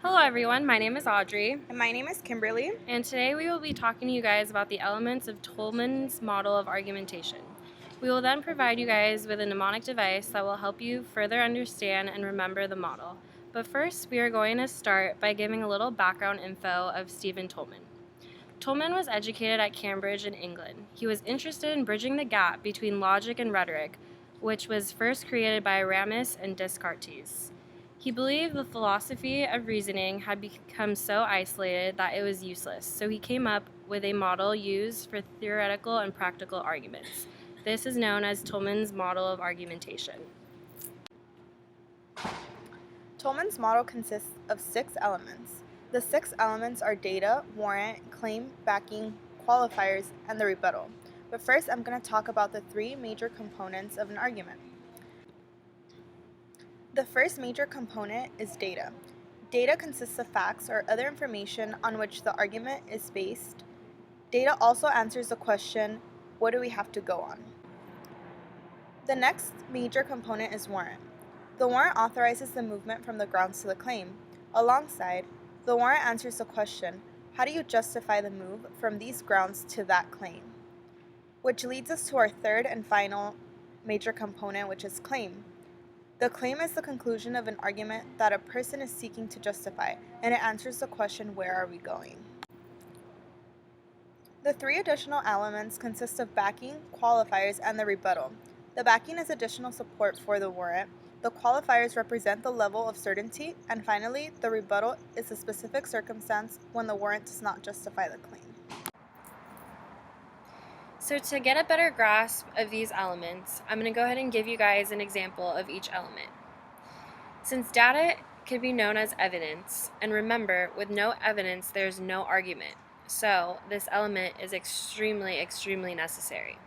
Hello everyone, my name is Audrey, And my name is Kimberly. and today we will be talking to you guys about the elements of Toulmin's model of argumentation. We will then provide you guys with a mnemonic device that will help you further understand and remember the model. But first, we are going to start by giving a little background info of Stephen Toulmin. Toulmin was educated at Cambridge in England. He was interested in bridging the gap between logic and rhetoric, which was first created by Aramis and Descartes. He believed the philosophy of reasoning had become so isolated that it was useless, so he came up with a model used for theoretical and practical arguments. This is known as Toulmin's model of argumentation. Toulmin's model consists of 6 elements. The 6 elements are data, warrant, claim, backing, qualifiers, and the rebuttal. But first, I'm going to talk about the 3 major components of an argument. The first major component is data. Data consists of facts or other information on which the argument is based. Data also answers the question, what do we have to go on? The next major component is warrant. The warrant authorizes the movement from the grounds to the claim. Alongside, the warrant answers the question, how do you justify the move from these grounds to that claim? Which leads us to our third and final major component, which is claim. The claim is the conclusion of an argument that a person is seeking to justify, and it answers the question, where are we going? The 3 additional elements consist of backing, qualifiers, and the rebuttal. The backing is additional support for the warrant. The qualifiers represent the level of certainty, and finally, the rebuttal is a specific circumstance when the warrant does not justify the claim. So to get a better grasp of these elements, I'm going to go ahead and give you guys an example of each element. Since data can be known as evidence, and remember, with no evidence, there's no argument. So this element is extremely, extremely necessary.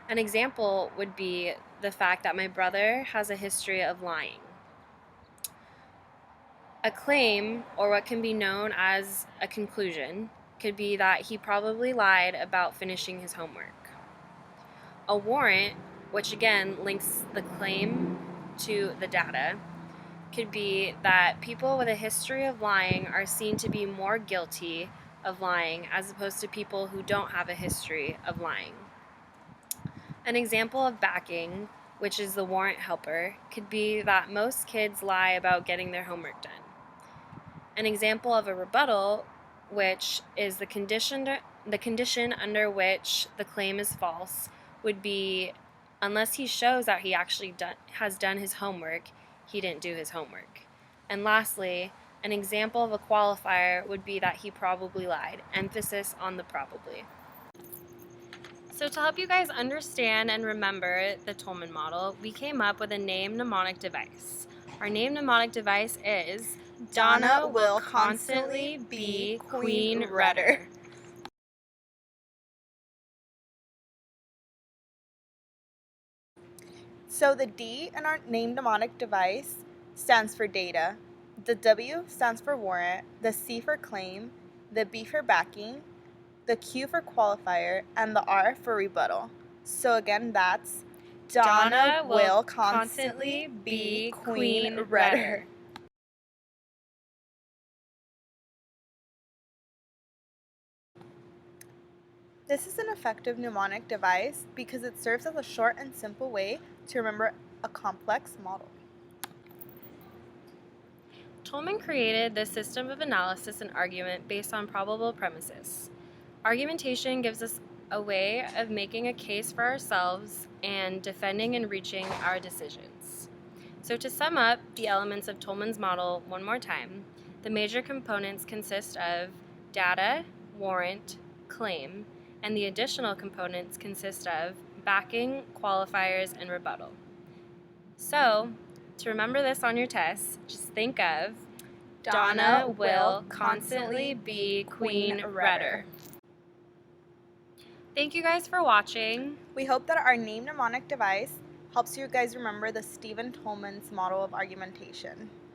An example would be the fact that my brother has a history of lying. A claim, or what can be known as a conclusion, could be that he probably lied about finishing his homework. A warrant, which again links the claim to the data, could be that people with a history of lying are seen to be more guilty of lying as opposed to people who don't have a history of lying. An example of backing, which is the warrant helper, could be that most kids lie about getting their homework done. An example of a rebuttal, which is the condition under which the claim is false, would be unless he shows that he actually has done his homework, he didn't do his homework. And lastly, an example of a qualifier would be that he probably lied, emphasis on the probably. So to help you guys understand and remember the Toulmin model, we came up with a name mnemonic device. Our name mnemonic device is Donna will constantly be Queen Rudder. So the D in our name mnemonic device stands for data, the W stands for warrant, the C for claim, the B for backing, the Q for qualifier, and the R for rebuttal. So again, that's Donna will constantly be Queen Rudder. This is an effective mnemonic device because it serves as a short and simple way to remember a complex model. Toulmin created this system of analysis and argument based on probable premises. Argumentation gives us a way of making a case for ourselves and defending and reaching our decisions. So to sum up the elements of Toulmin's model one more time, the major components consist of data, warrant, claim, and the additional components consist of backing, qualifiers, and rebuttal. So, to remember this on your test, just think of Donna will constantly be Queen Rudder. Thank you guys for watching. We hope that our name mnemonic device helps you guys remember the Stephen Toulmin's model of argumentation.